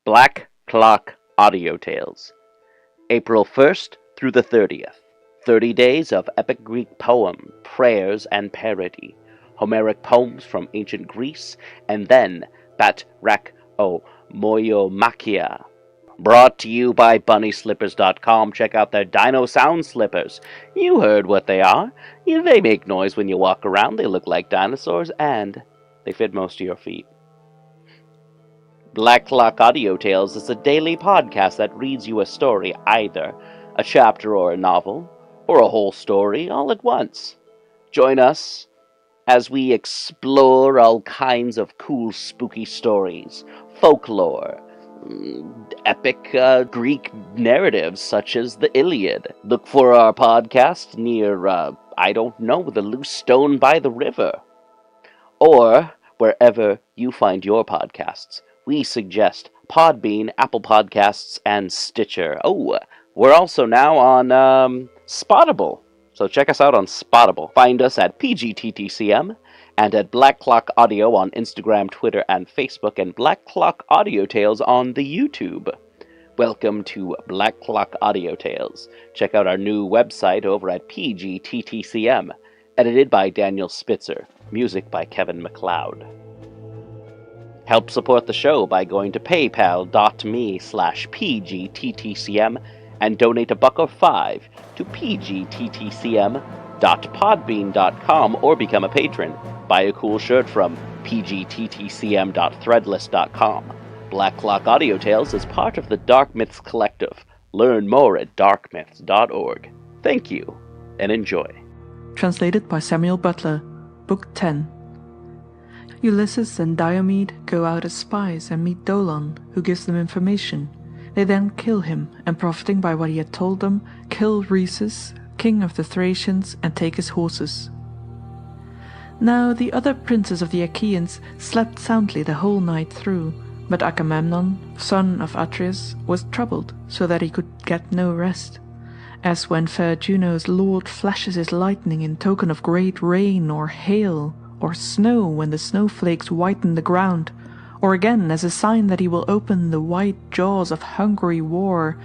Black Clock Audio Tales, April 1st through the 30th. 30 days of epic Greek poem, prayers, and parody. Homeric poems from ancient Greece, and then Bat-rach-o-myo-machia. Brought to you by BunnySlippers.com. Check out their Dino Sound Slippers. You heard what they are. They make noise when you walk around. They look like dinosaurs, and they fit most of your feet. Black Clock Audio Tales is a daily podcast that reads you a story, either a chapter or a novel, or a whole story all at once. Join us as we explore all kinds of cool, spooky stories, folklore, epic Greek narratives such as the Iliad. Look for our podcast near, the loose stone by the river, or wherever you find your podcasts. We suggest Podbean, Apple Podcasts, and Stitcher. Oh, we're also now on Spottable, so check us out on Spottable. Find us at PGTTCM and at Black Clock Audio on Instagram, Twitter, and Facebook, and Black Clock Audio Tales on the YouTube. Welcome to Black Clock Audio Tales. Check out our new website over at PGTTCM, edited by Daniel Spitzer, music by Kevin MacLeod. Help support the show by going to paypal.me/pgttcm and donate $1 or $5 to pgttcm.podbean.com or become a patron. Buy a cool shirt from pgttcm.threadless.com. Black Clock Audio Tales is part of the Dark Myths Collective. Learn more at darkmyths.org. Thank you, and enjoy. Translated by Samuel Butler, Book 10. Ulysses and Diomed go out as spies and meet Dolon, who gives them information. They then kill him, and profiting by what he had told them, kill Rhesus, king of the Thracians, and take his horses. Now the other princes of the Achaeans slept soundly the whole night through, but Agamemnon, son of Atreus, was troubled, so that he could get no rest. As when fair Juno's lord flashes his lightning in token of great rain or hail, or snow when the snowflakes whiten the ground, or again as a sign that he will open the white jaws of hungry war,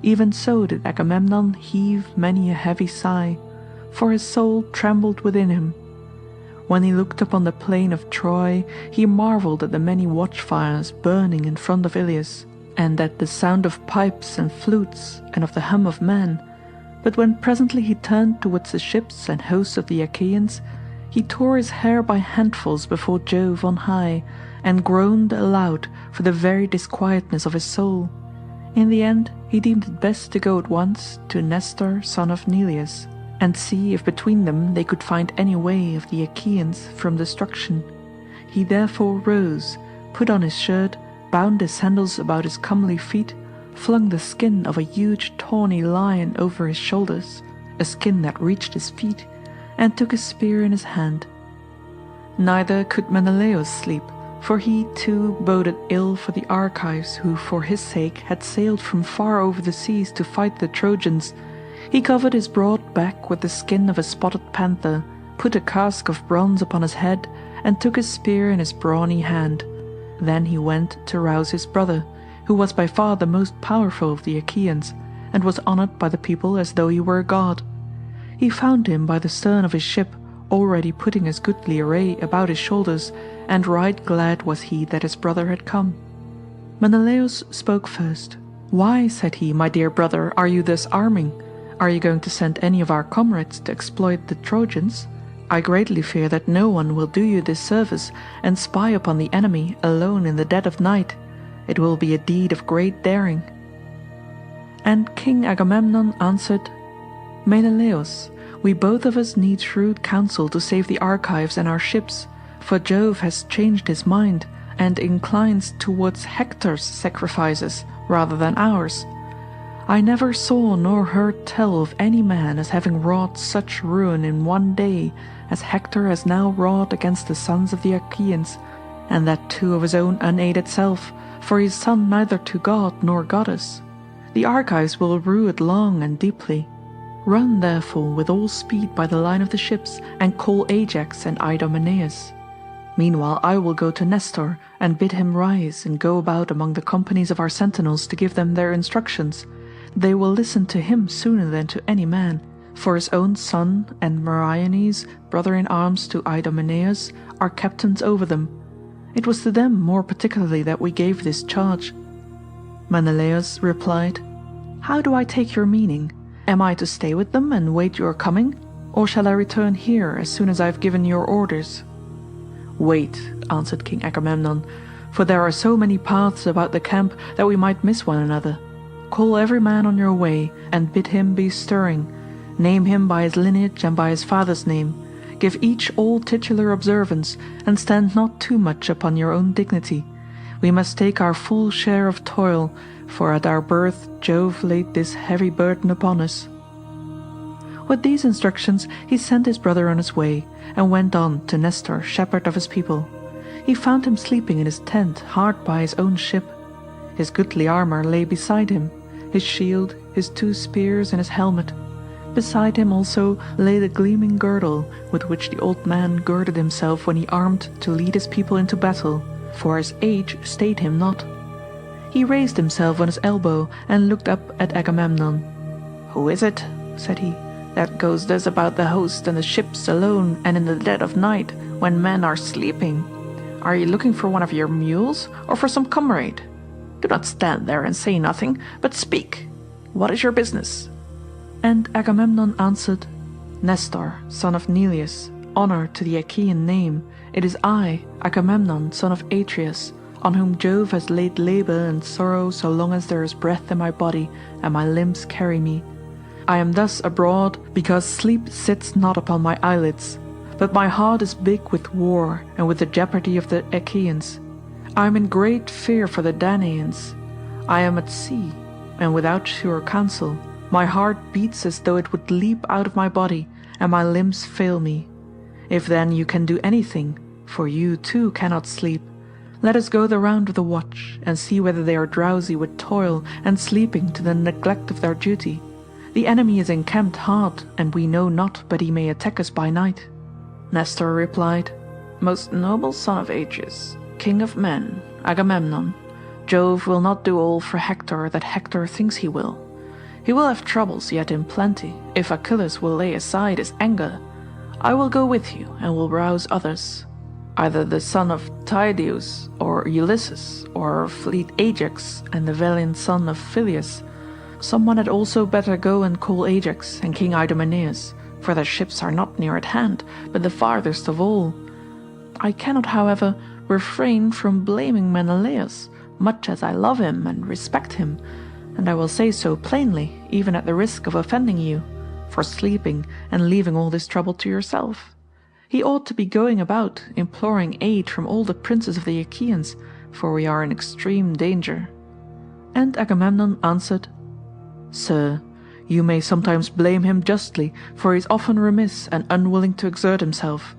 even so did Agamemnon heave many a heavy sigh, for his soul trembled within him. When he looked upon the plain of Troy, he marvelled at the many watchfires burning in front of Iliad, and at the sound of pipes and flutes, and of the hum of men. But when presently he turned towards the ships and hosts of the Achaeans, he tore his hair by handfuls before Jove on high, and groaned aloud for the very disquietness of his soul. In the end he deemed it best to go at once to Nestor son of Neleus, and see if between them they could find any way of the Achaeans from destruction. He therefore rose, put on his shirt, bound his sandals about his comely feet, flung the skin of a huge tawny lion over his shoulders, a skin that reached his feet, and took his spear in his hand. Neither could Menelaus sleep, for he too boded ill for the Argives, who for his sake had sailed from far over the seas to fight the Trojans. He covered his broad back with the skin of a spotted panther, put a casque of bronze upon his head, and took his spear in his brawny hand. Then he went to rouse his brother, who was by far the most powerful of the Achaeans, and was honored by the people as though he were a god. He found him by the stern of his ship, already putting his goodly array about his shoulders, and right glad was he that his brother had come. Menelaus spoke first. "Why," said he, "my dear brother, are you thus arming? Are you going to send any of our comrades to exploit the Trojans? I greatly fear that no one will do you this service, and spy upon the enemy alone in the dead of night. It will be a deed of great daring." And King Agamemnon answered, "Menelaus, we both of us need shrewd counsel to save the Argives and our ships, for Jove has changed his mind, and inclines towards Hector's sacrifices rather than ours. I never saw nor heard tell of any man as having wrought such ruin in one day as Hector has now wrought against the sons of the Achaeans, and that too of his own unaided self, for he is son neither to god nor goddess. The Argives will rue it long and deeply. Run therefore with all speed by the line of the ships, and call Ajax and Idomeneus. Meanwhile I will go to Nestor, and bid him rise and go about among the companies of our sentinels to give them their instructions. They will listen to him sooner than to any man, for his own son and Meriones, brother-in-arms to Idomeneus, are captains over them. It was to them more particularly that we gave this charge." Menelaus replied, "How do I take your meaning? Am I to stay with them and wait your coming, or shall I return here as soon as I have given your orders?" "Wait," answered King Agamemnon, "for there are so many paths about the camp that we might miss one another. Call every man on your way, and bid him be stirring. Name him by his lineage and by his father's name. Give each all titular observance, and stand not too much upon your own dignity. We must take our full share of toil, for at our birth Jove laid this heavy burden upon us." With these instructions he sent his brother on his way, and went on to Nestor, shepherd of his people. He found him sleeping in his tent hard by his own ship. His goodly armour lay beside him, his shield, his 2 spears, and his helmet. Beside him also lay the gleaming girdle with which the old man girded himself when he armed to lead his people into battle, for his age stayed him not. He raised himself on his elbow and looked up at Agamemnon. "Who is it," said he, "that goes thus about the host and the ships alone and in the dead of night, when men are sleeping? Are you looking for one of your mules, or for some comrade? Do not stand there and say nothing, but speak. What is your business?" And Agamemnon answered, "Nestor, son of Neleus, honour to the Achaean name, it is I, Agamemnon, son of Atreus, on whom Jove has laid labour and sorrow so long as there is breath in my body and my limbs carry me. I am thus abroad because sleep sits not upon my eyelids, but my heart is big with war and with the jeopardy of the Achaeans. I am in great fear for the Danaans. I am at sea, and without sure counsel. My heart beats as though it would leap out of my body, and my limbs fail me. If then you can do anything, for you too cannot sleep, let us go the round of the watch, and see whether they are drowsy with toil and sleeping to the neglect of their duty. The enemy is encamped hard, and we know not but he may attack us by night." Nestor replied, "Most noble son of Atreus, king of men, Agamemnon, Jove will not do all for Hector that Hector thinks he will. He will have troubles yet in plenty, if Achilles will lay aside his anger. I will go with you, and will rouse others, either the son of Tydeus, or Ulysses, or fleet Ajax, and the valiant son of Phyleus. Someone had also better go and call Ajax and King Idomeneus, for their ships are not near at hand, but the farthest of all. I cannot, however, refrain from blaming Menelaus, much as I love him and respect him, and I will say so plainly, even at the risk of offending you, for sleeping and leaving all this trouble to yourself. He ought to be going about, imploring aid from all the princes of the Achaeans, for we are in extreme danger." And Agamemnon answered, "Sir, you may sometimes blame him justly, for he is often remiss and unwilling to exert himself,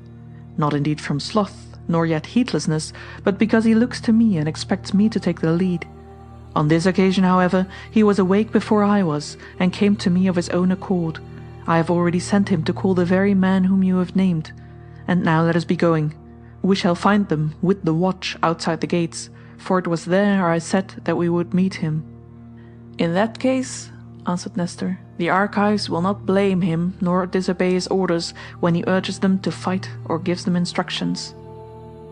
not indeed from sloth, nor yet heedlessness, but because he looks to me and expects me to take the lead. On this occasion, however, he was awake before I was, and came to me of his own accord. I have already sent him to call the very man whom you have named. And now let us be going. We shall find them with the watch outside the gates, for it was there I said that we would meet him." "In that case," answered Nestor, "the Argives will not blame him nor disobey his orders when he urges them to fight or gives them instructions."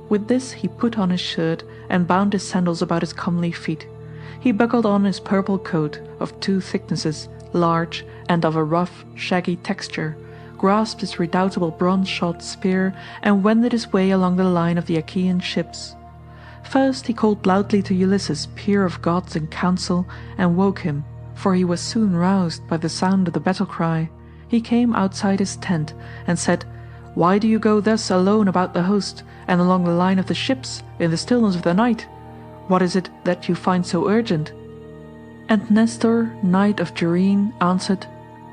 With this he put on his shirt and bound his sandals about his comely feet. He buckled on his purple coat of 2 thicknesses, large, and of a rough, shaggy texture, grasped his redoubtable bronze-shod spear, and wended his way along the line of the Achaean ships. First he called loudly to Ulysses, peer of gods in council, and woke him, for he was soon roused by the sound of the battle-cry. He came outside his tent, and said, "Why do you go thus alone about the host, and along the line of the ships, in the stillness of the night? What is it that you find so urgent?" And Nestor, knight of Gerene, answered,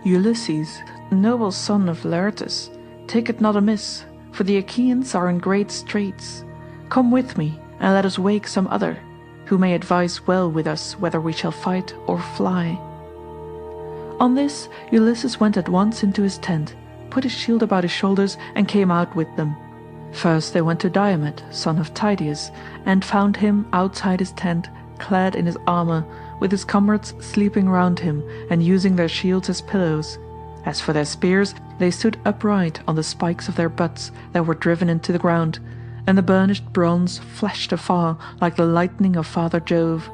"Ulysses, noble son of Laertes, take it not amiss, for the Achaeans are in great straits. Come with me, and let us wake some other, who may advise well with us whether we shall fight or fly." On this Ulysses went at once into his tent, put his shield about his shoulders, and came out with them. First they went to Diomed, son of Tydeus, and found him outside his tent, clad in his armour, with his comrades sleeping round him and using their shields as pillows. As for their spears, they stood upright on the spikes of their butts that were driven into the ground, and the burnished bronze flashed afar like the lightning of Father Jove.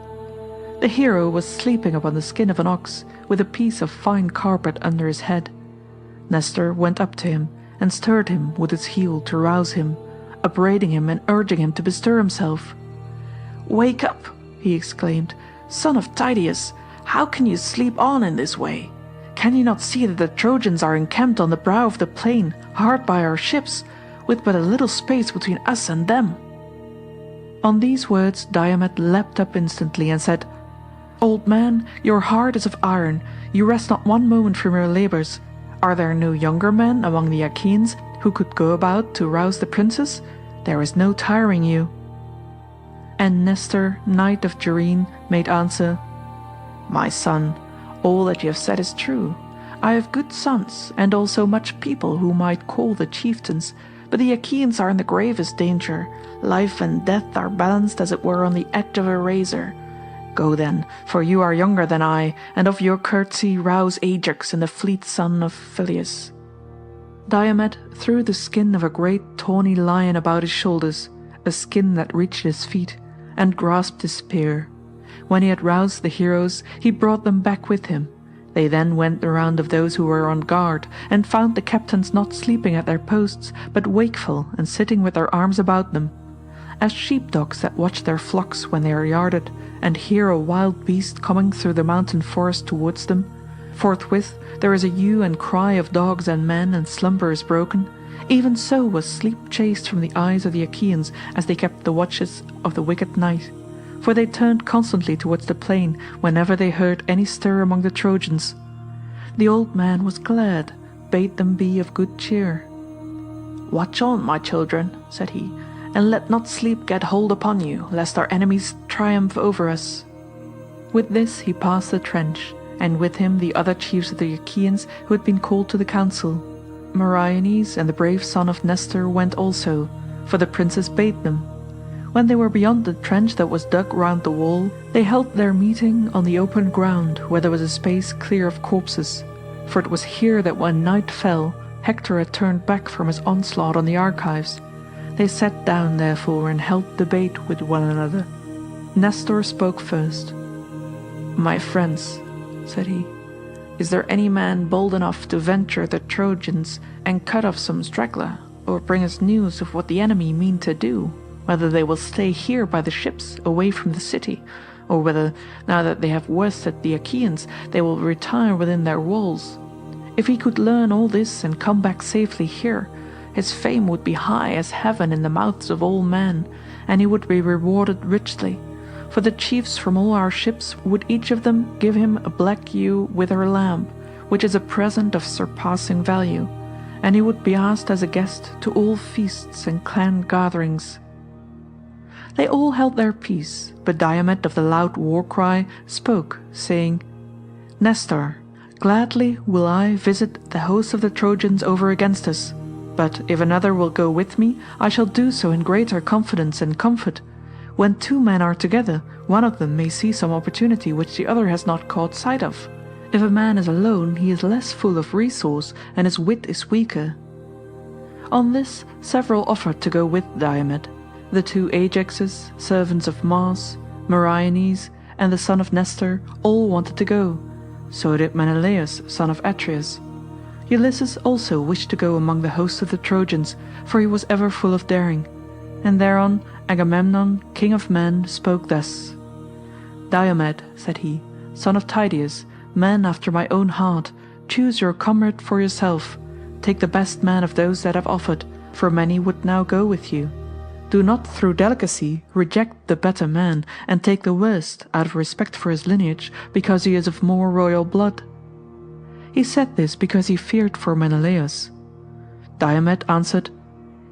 The hero was sleeping upon the skin of an ox, with a piece of fine carpet under his head. Nestor went up to him and stirred him with his heel to rouse him, upbraiding him and urging him to bestir himself. "Wake up," he exclaimed, "son of Tydeus! How can you sleep on in this way? Can you not see that the Trojans are encamped on the brow of the plain, hard by our ships, with but a little space between us and them?" On these words Diomed leapt up instantly and said, "Old man, your heart is of iron, you rest not one moment from your labours. Are there no younger men among the Achaeans who could go about to rouse the princes? There is no tiring you." And Nestor, knight of Gerene, made answer, "My son, all that you have said is true. I have good sons, and also much people who might call the chieftains, but the Achaeans are in the gravest danger. Life and death are balanced as it were on the edge of a razor. Go then, for you are younger than I, and of your courtesy rouse Ajax and the fleet son of Phyleus." Diomed threw the skin of a great tawny lion about his shoulders, a skin that reached his feet, and grasped his spear. When he had roused the heroes, he brought them back with him. They then went the round of those who were on guard, and found the captains not sleeping at their posts, but wakeful and sitting with their arms about them. As sheepdogs that watch their flocks when they are yarded, and hear a wild beast coming through the mountain forest towards them, forthwith there is a hue and cry of dogs and men, and slumber is broken. Even so was sleep chased from the eyes of the Achaeans as they kept the watches of the wicked night, for they turned constantly towards the plain whenever they heard any stir among the Trojans. The old man was glad, bade them be of good cheer. "Watch on, my children," said he, "and let not sleep get hold upon you, lest our enemies triumph over us." With this he passed the trench, and with him the other chiefs of the Achaeans who had been called to the council. Meriones and the brave son of Nestor went also, for the princes bade them. When they were beyond the trench that was dug round the wall, they held their meeting on the open ground where there was a space clear of corpses, for it was here that when night fell, Hector had turned back from his onslaught on the Argives. They sat down therefore and held debate with one another. Nestor spoke first. "My friends," said he, "is there any man bold enough to venture the Trojans and cut off some straggler, or bring us news of what the enemy mean to do, whether they will stay here by the ships away from the city, or whether, now that they have worsted the Achaeans, they will retire within their walls? If he could learn all this and come back safely here, his fame would be high as heaven in the mouths of all men, and he would be rewarded richly, for the chiefs from all our ships would each of them give him a black ewe with her lamb, which is a present of surpassing value, and he would be asked as a guest to all feasts and clan gatherings." They all held their peace, but Diomed of the loud war cry spoke, saying, "Nestor, gladly will I visit the host of the Trojans over against us, but if another will go with me, I shall do so in greater confidence and comfort. When two men are together, one of them may see some opportunity which the other has not caught sight of. If a man is alone, he is less full of resource, and his wit is weaker." On this, several offered to go with Diomed. The two Ajaxes, servants of Mars, Meriones, and the son of Nestor, all wanted to go. So did Menelaus, son of Atreus. Ulysses also wished to go among the host of the Trojans, for he was ever full of daring. And thereon Agamemnon, king of men, spoke thus: "Diomed," said he, "son of Tydeus, man after my own heart, choose your comrade for yourself. Take the best man of those that have offered, for many would now go with you. Do not through delicacy reject the better man, and take the worst out of respect for his lineage, because he is of more royal blood." He said this because he feared for Menelaus. Diomed answered,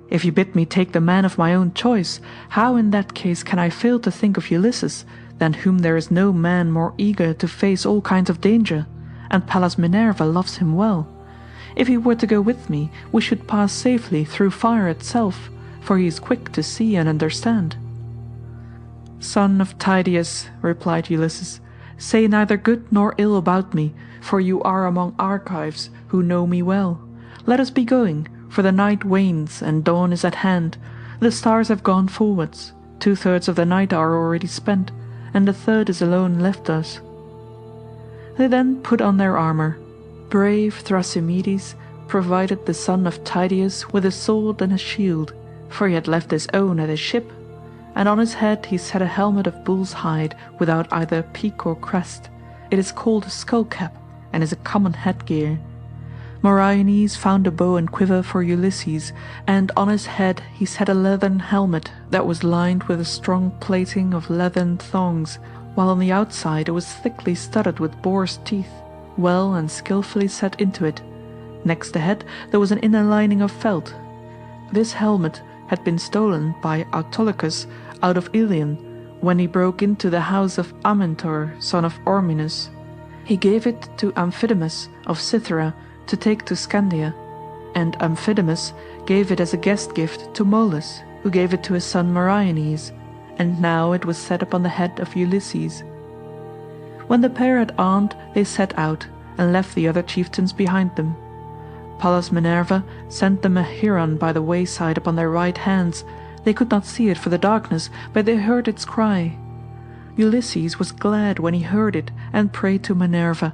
"If you bid me take the man of my own choice, how in that case can I fail to think of Ulysses, than whom there is no man more eager to face all kinds of danger, and Pallas Minerva loves him well. If he were to go with me, we should pass safely through fire itself, for he is quick to see and understand." "Son of Tydeus," replied Ulysses, "say neither good nor ill about me, for you are among Argives who know me well. Let us be going, for the night wanes and dawn is at hand. The stars have gone forwards, 2/3 of the night are already spent, and a third is alone left us." They then put on their armour. Brave Thrasymedes provided the son of Tydeus with a sword and a shield, for he had left his own at his ship, and on his head he set a helmet of bull's hide without either peak or crest. It is called a skull cap, and is a common headgear. Meriones found a bow and quiver for Ulysses, and on his head he set a leathern helmet that was lined with a strong plating of leathern thongs, while on the outside it was thickly studded with boar's teeth, well and skilfully set into it. Next the head there was an inner lining of felt. This helmet had been stolen by Autolycus out of Ilium when he broke into the house of Amyntor, son of Ormenus. He gave it to Amphidamas of Cythera to take to Scandia, and Amphidamas gave it as a guest gift to Molus, who gave it to his son Meriones, and now it was set upon the head of Ulysses. When the pair had armed, they set out, and left the other chieftains behind them. Pallas Minerva sent them a heron by the wayside upon their right hands. They could not see it for the darkness, but they heard its cry. Ulysses was glad when he heard it, and prayed to Minerva.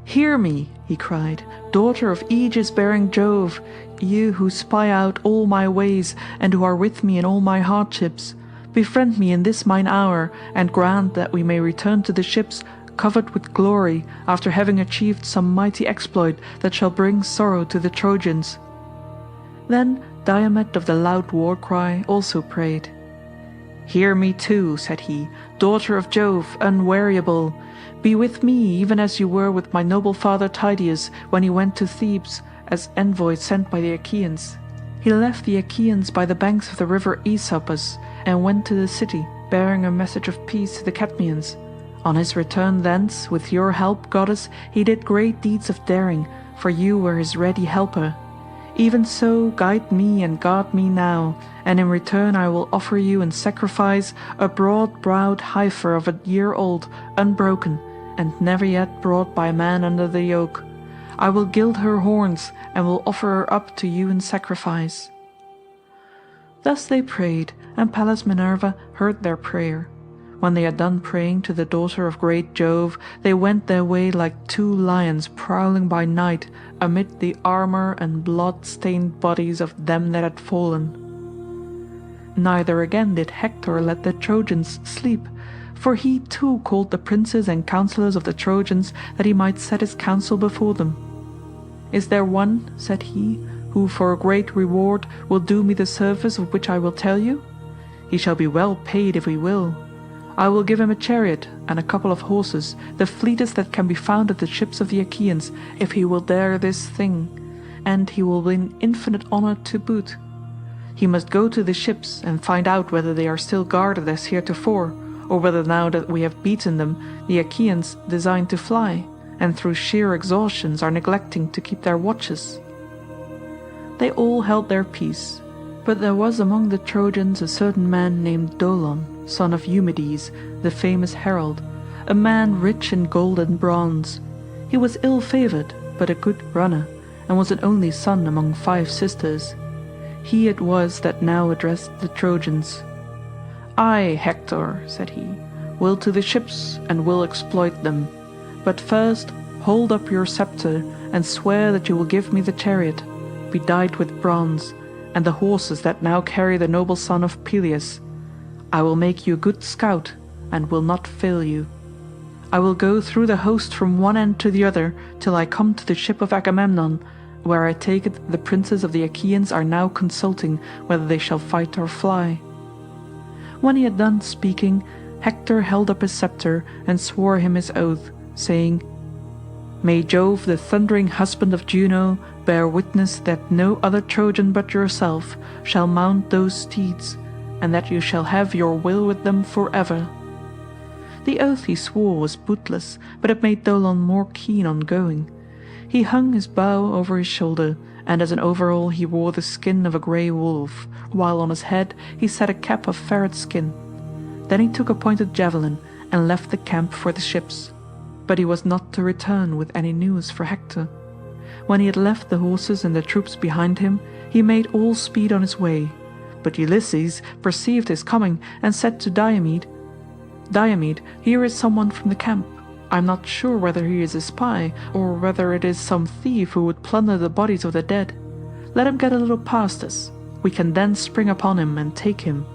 "Hear me," he cried, "daughter of aegis-bearing Jove, you who spy out all my ways, and who are with me in all my hardships. Befriend me in this mine hour, and grant that we may return to the ships covered with glory, after having achieved some mighty exploit that shall bring sorrow to the Trojans." Then Diomed of the loud war-cry also prayed. "Hear me too," said he, "daughter of Jove, unweariable. Be with me even as you were with my noble father Tydeus when he went to Thebes as envoy sent by the Achaeans. He left the Achaeans by the banks of the river Aesopus and went to the city, bearing a message of peace to the Cadmeans. On his return thence, with your help, goddess, he did great deeds of daring, for you were his ready helper. Even so, guide me and guard me now, and in return I will offer you in sacrifice a broad-browed heifer of a year old, unbroken, and never yet brought by man under the yoke. I will gild her horns, and will offer her up to you in sacrifice." Thus they prayed, and Pallas Minerva heard their prayer. When they had done praying to the daughter of great Jove, they went their way like two lions prowling by night amid the armour and blood-stained bodies of them that had fallen. Neither again did Hector let the Trojans sleep, for he too called the princes and counsellors of the Trojans that he might set his counsel before them. "Is there one," said he, "who for a great reward will do me the service of which I will tell you? He shall be well paid if he will. I will give him a chariot and a couple of horses, the fleetest that can be found of the ships of the Achaeans, if he will dare this thing, and he will win infinite honour to boot. He must go to the ships and find out whether they are still guarded as heretofore, or whether now that we have beaten them, the Achaeans design to fly, and through sheer exhaustion are neglecting to keep their watches." They all held their peace, but there was among the Trojans a certain man named Dolon, son of Eumedes, the famous herald, a man rich in gold and bronze. He was ill-favoured, but a good runner, and was an only son among 5 sisters. He it was that now addressed the Trojans. "I, Hector," said he, "will to the ships and will exploit them. But first hold up your sceptre and swear that you will give me the chariot, bedight with bronze, and the horses that now carry the noble son of Peleus. I will make you a good scout, and will not fail you. I will go through the host from one end to the other, till I come to the ship of Agamemnon, where I take it the princes of the Achaeans are now consulting whether they shall fight or fly." When he had done speaking, Hector held up his sceptre and swore him his oath, saying, "May Jove, the thundering husband of Juno, bear witness that no other Trojan but yourself shall mount those steeds, and that you shall have your will with them forever." The oath he swore was bootless, but it made Dolon more keen on going. He hung his bow over his shoulder, and as an overall he wore the skin of a grey wolf, while on his head he set a cap of ferret skin. Then he took a pointed javelin and left the camp for the ships. But he was not to return with any news for Hector. When he had left the horses and the troops behind him, he made all speed on his way. But Ulysses perceived his coming and said to Diomed, "Diomed, here is someone from the camp. I am not sure whether he is a spy, or whether it is some thief who would plunder the bodies of the dead. Let him get a little past us. We can then spring upon him and take him.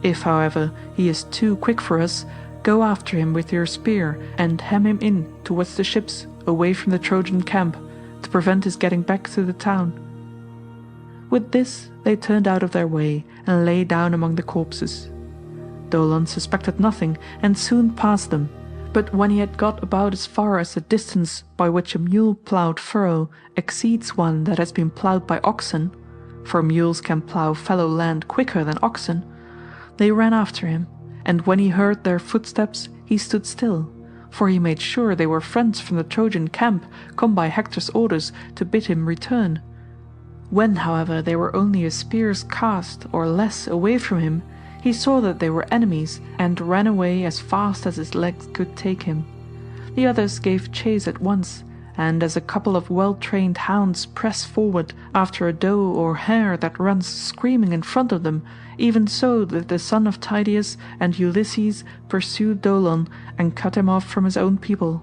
If, however, he is too quick for us, go after him with your spear and hem him in towards the ships, away from the Trojan camp, to prevent his getting back to the town." With this they turned out of their way and lay down among the corpses. Dolon suspected nothing and soon passed them, but when he had got about as far as the distance by which a mule-ploughed furrow exceeds one that has been ploughed by oxen, for mules can plough fallow land quicker than oxen, they ran after him, and when he heard their footsteps he stood still, for he made sure they were friends from the Trojan camp come by Hector's orders to bid him return. When, however, they were only a spear's cast or less away from him, he saw that they were enemies and ran away as fast as his legs could take him. The others gave chase at once, and as a couple of well-trained hounds press forward after a doe or hare that runs screaming in front of them, even so did the son of Tydeus and Ulysses pursue Dolon and cut him off from his own people.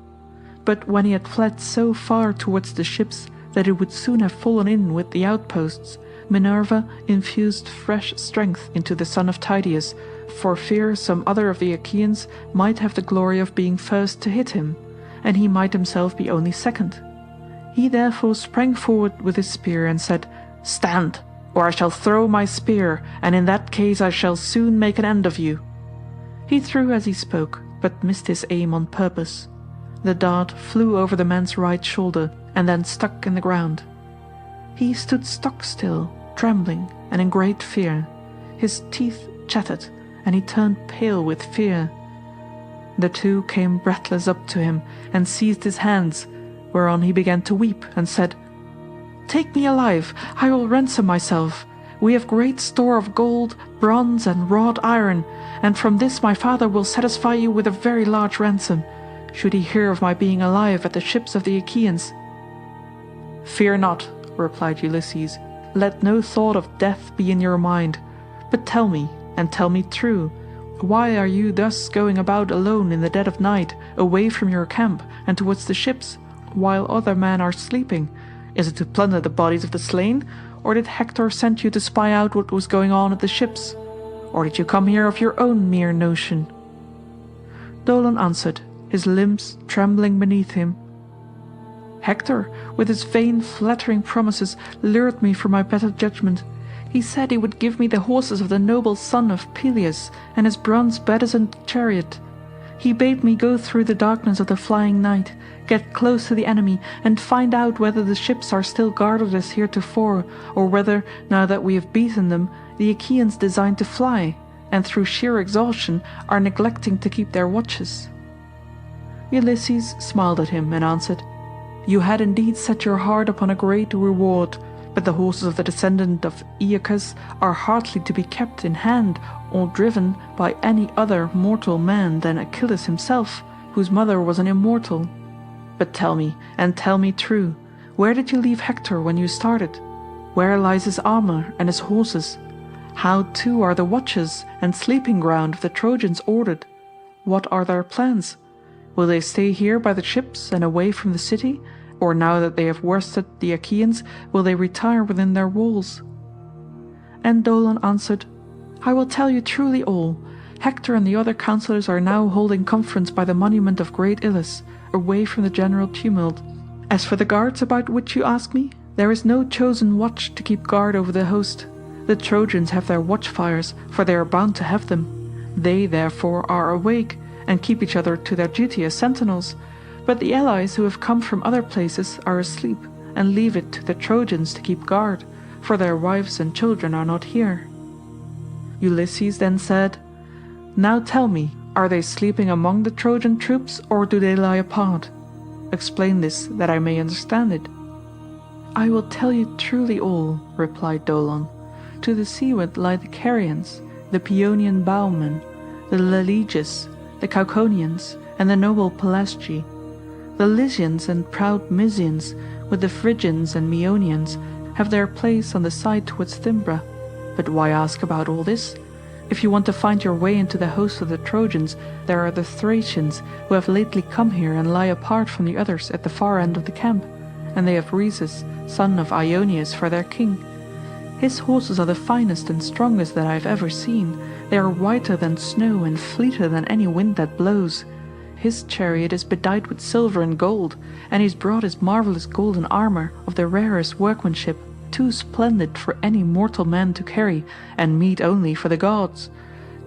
But when he had fled so far towards the ships that he would soon have fallen in with the outposts, Minerva infused fresh strength into the son of Tydeus, for fear some other of the Achaeans might have the glory of being first to hit him, and he might himself be only second. He therefore sprang forward with his spear and said, "Stand, or I shall throw my spear, and in that case I shall soon make an end of you." He threw as he spoke, but missed his aim on purpose. The dart flew over the man's right shoulder and then stuck in the ground. He stood stock still, trembling and in great fear. His teeth chattered, and he turned pale with fear. The two came breathless up to him and seized his hands, whereon he began to weep and said, "Take me alive, I will ransom myself. We have great store of gold, bronze, and wrought iron, and from this my father will satisfy you with a very large ransom, should he hear of my being alive at the ships of the Achaeans." "Fear not," replied Ulysses, "let no thought of death be in your mind, but tell me, and tell me true, why are you thus going about alone in the dead of night, away from your camp and towards the ships, while other men are sleeping? Is it to plunder the bodies of the slain, or did Hector send you to spy out what was going on at the ships? Or did you come here of your own mere notion?" Dolon answered, his limbs trembling beneath him, "Hector, with his vain flattering promises, lured me from my better judgment. He said he would give me the horses of the noble son of Peleus and his bronze bedizened chariot. He bade me go through the darkness of the flying night, get close to the enemy, and find out whether the ships are still guarded as heretofore, or whether, now that we have beaten them, the Achaeans design to fly, and through sheer exhaustion are neglecting to keep their watches." Ulysses smiled at him and answered, "You had indeed set your heart upon a great reward, but the horses of the descendant of Aeacus are hardly to be kept in hand or driven by any other mortal man than Achilles himself, whose mother was an immortal. But tell me, and tell me true, where did you leave Hector when you started? Where lies his armor and his horses? How too are the watches and sleeping ground of the Trojans ordered? What are their plans? Will they stay here by the ships and away from the city, or now that they have worsted the Achaeans, will they retire within their walls?" And Dolon answered, "I will tell you truly all. Hector and the other councillors are now holding conference by the monument of great Ilus, away from the general tumult. As for the guards about which you ask me, there is no chosen watch to keep guard over the host. The Trojans have their watchfires, for they are bound to have them. They, therefore, are awake, and keep each other to their duty as sentinels, but the allies who have come from other places are asleep, and leave it to the Trojans to keep guard, for their wives and children are not here." Ulysses then said, "Now tell me, are they sleeping among the Trojan troops, or do they lie apart? Explain this, that I may understand it." "I will tell you truly all," replied Dolon. "To the seaward lie the Carians, the Paeonian bowmen, the Leleges, the Cauconians, and the noble Pelasgi. The Lycians and proud Mysians, with the Phrygians and Meonians, have their place on the side towards Thymbra. But why ask about all this? If you want to find your way into the host of the Trojans, there are the Thracians, who have lately come here and lie apart from the others at the far end of the camp, and they have Rhesus, son of Ionius, for their king. His horses are the finest and strongest that I have ever seen. They are whiter than snow and fleeter than any wind that blows. His chariot is bedight with silver and gold, and he has brought his marvelous golden armor of the rarest workmanship, too splendid for any mortal man to carry, and meet only for the gods.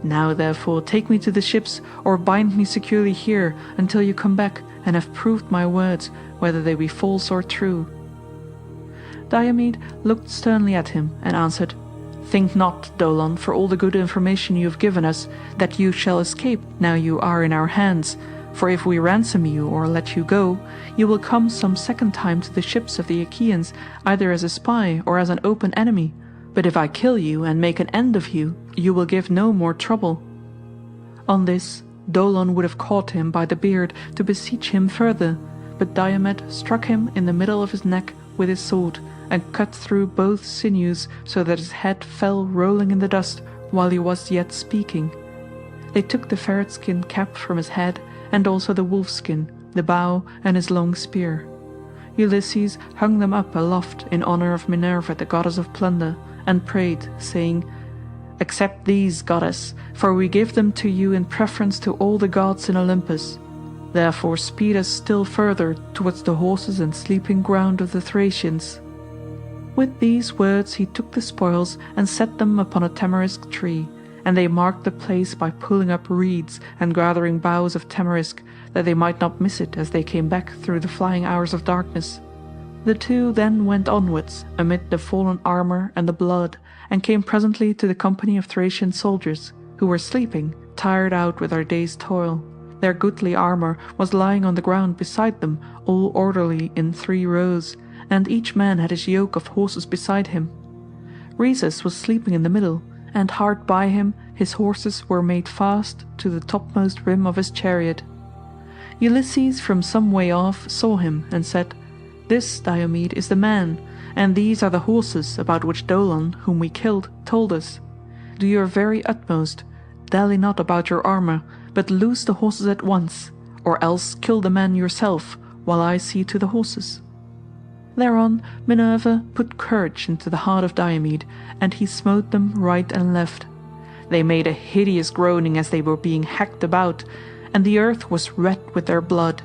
Now therefore take me to the ships, or bind me securely here until you come back and have proved my words, whether they be false or true." Diomed looked sternly at him and answered, "Think not, Dolon, for all the good information you have given us, that you shall escape now you are in our hands. For if we ransom you or let you go, you will come some second time to the ships of the Achaeans, either as a spy or as an open enemy. But if I kill you and make an end of you, you will give no more trouble." On this, Dolon would have caught him by the beard to beseech him further, but Diomed struck him in the middle of his neck with his sword, and cut through both sinews so that his head fell rolling in the dust while he was yet speaking. They took the ferret-skin cap from his head, and also the wolf-skin, the bow, and his long spear. Ulysses hung them up aloft in honor of Minerva, the goddess of plunder, and prayed, saying, "Accept these, goddess, for we give them to you in preference to all the gods in Olympus. Therefore speed us still further towards the horses and sleeping ground of the Thracians." With these words he took the spoils and set them upon a tamarisk tree, and they marked the place by pulling up reeds and gathering boughs of tamarisk, that they might not miss it as they came back through the flying hours of darkness. The two then went onwards amid the fallen armor and the blood, and came presently to the company of Thracian soldiers, who were sleeping, tired out with their day's toil. Their goodly armor was lying on the ground beside them, all orderly in 3 rows, and each man had his yoke of horses beside him. Rhesus was sleeping in the middle, and hard by him his horses were made fast to the topmost rim of his chariot. Ulysses from some way off saw him and said, "This, Diomed, is the man, and these are the horses about which Dolon, whom we killed, told us. Do your very utmost, dally not about your armor, but loose the horses at once, or else kill the man yourself, while I see to the horses." Thereon Minerva put courage into the heart of Diomed, and he smote them right and left. They made a hideous groaning as they were being hacked about, and the earth was red with their blood.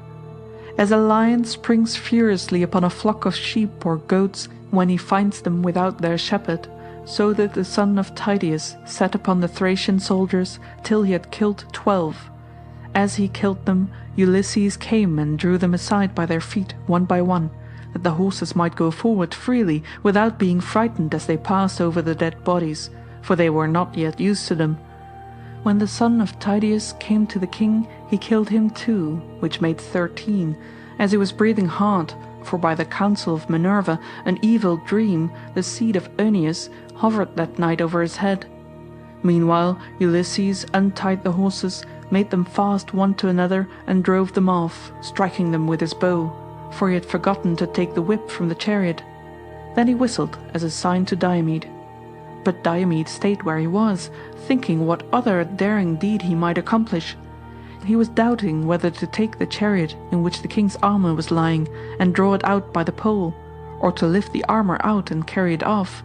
As a lion springs furiously upon a flock of sheep or goats when he finds them without their shepherd, so did the son of Tydeus set upon the Thracian soldiers till he had killed 12. As he killed them, Ulysses came and drew them aside by their feet one by one, that the horses might go forward freely without being frightened as they passed over the dead bodies, for they were not yet used to them. When the son of Tydeus came to the king, he killed him too, which made 13, as he was breathing hard, for by the counsel of Minerva an evil dream, the seed of Oeneus, hovered that night over his head. Meanwhile Ulysses untied the horses, made them fast one to another, and drove them off, striking them with his bow, for he had forgotten to take the whip from the chariot. Then he whistled as a sign to Diomed. But Diomed stayed where he was, thinking what other daring deed he might accomplish. He was doubting whether to take the chariot in which the king's armor was lying and draw it out by the pole, or to lift the armor out and carry it off,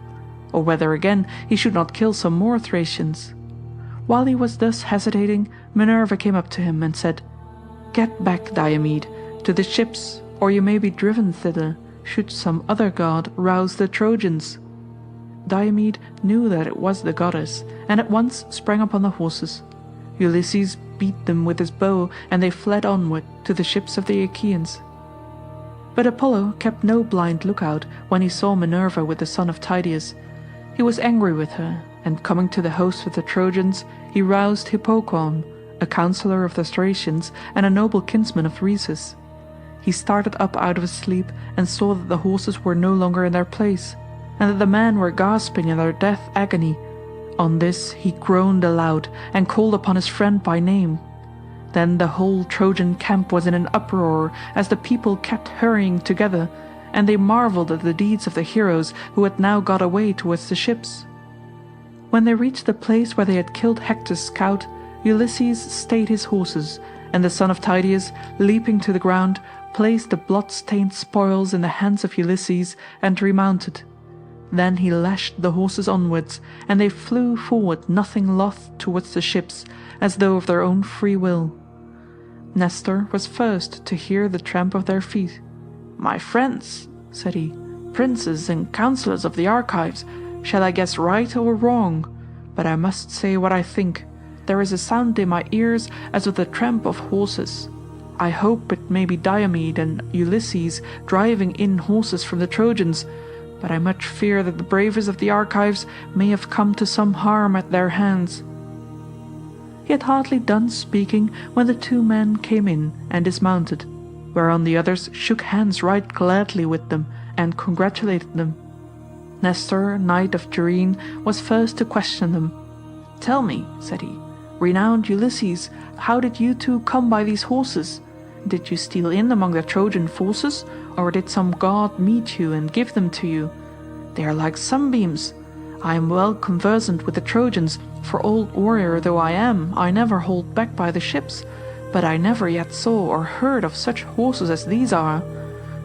or whether again he should not kill some more Thracians. While he was thus hesitating, Minerva came up to him and said, "Get back, Diomed, to the ships, or you may be driven thither, should some other god rouse the Trojans." Diomed knew that it was the goddess, and at once sprang upon the horses. Ulysses beat them with his bow, and they fled onward to the ships of the Achaeans. But Apollo kept no blind lookout when he saw Minerva with the son of Tydeus. He was angry with her, and coming to the host of the Trojans, he roused Hippocon, a counsellor of the Thracians and a noble kinsman of Rhesus. he started up out of his sleep and saw that the horses were no longer in their place, and that the men were gasping in their death agony. On this he groaned aloud and called upon his friend by name. Then the whole Trojan camp was in an uproar as the people kept hurrying together, and they marveled at the deeds of the heroes who had now got away towards the ships. When they reached the place where they had killed Hector's scout, Ulysses stayed his horses, and the son of Tydeus, leaping to the ground, placed the blood-stained spoils in the hands of Ulysses and remounted. Then he lashed the horses onwards, and they flew forward nothing loth towards the ships, as though of their own free will. Nestor was first to hear the tramp of their feet. "My friends," said he, "princes and councillors of the archives, shall I guess right or wrong? But I must say what I think. There is a sound in my ears as of the tramp of horses. I hope it may be Diomed and Ulysses driving in horses from the Trojans, but I much fear that the bravest of the archives may have come to some harm at their hands." He had hardly done speaking when the two men came in and dismounted, whereon the others shook hands right gladly with them and congratulated them. Nestor, knight of Gerene, was first to question them. "Tell me," said he, "renowned Ulysses, how did you two come by these horses? Did you steal in among the Trojan forces, or did some god meet you and give them to you? They are like sunbeams. I am well conversant with the Trojans, for old warrior though I am, I never hold back by the ships, but I never yet saw or heard of such horses as these are.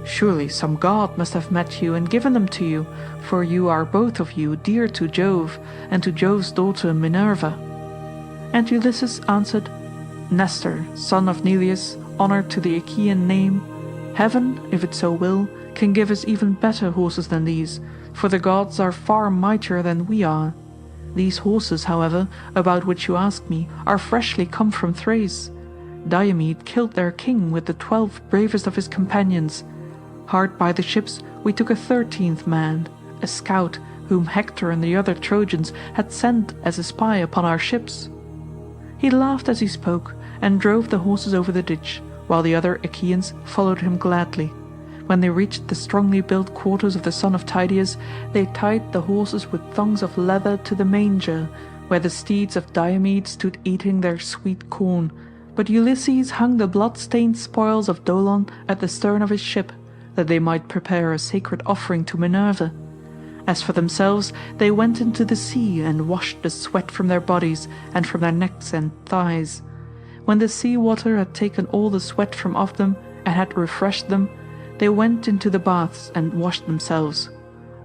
Surely some god must have met you and given them to you, for you are both of you dear to Jove, and to Jove's daughter Minerva." And Ulysses answered, "Nestor, son of Neleus, honour to the Achaean name, heaven, if it so will, can give us even better horses than these, for the gods are far mightier than we are. These horses, however, about which you ask me, are freshly come from Thrace. Diomed killed their king with the 12 bravest of his companions. Hard by the ships we took a 13th man, a scout whom Hector and the other Trojans had sent as a spy upon our ships." He laughed as he spoke, and drove the horses over the ditch, while the other Achaeans followed him gladly. When they reached the strongly built quarters of the son of Tydeus, they tied the horses with thongs of leather to the manger, where the steeds of Diomed stood eating their sweet corn, but Ulysses hung the blood-stained spoils of Dolon at the stern of his ship, that they might prepare a sacred offering to Minerva. As for themselves, they went into the sea and washed the sweat from their bodies and from their necks and thighs. When the sea water had taken all the sweat from off them and had refreshed them, they went into the baths and washed themselves.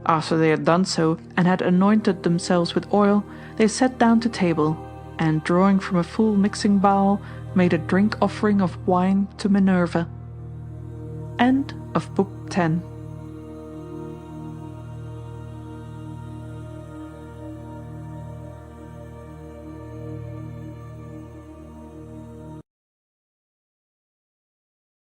After they had done so and had anointed themselves with oil, they sat down to table, and drawing from a full mixing bowl, made a drink offering of wine to Minerva. End of Book 10.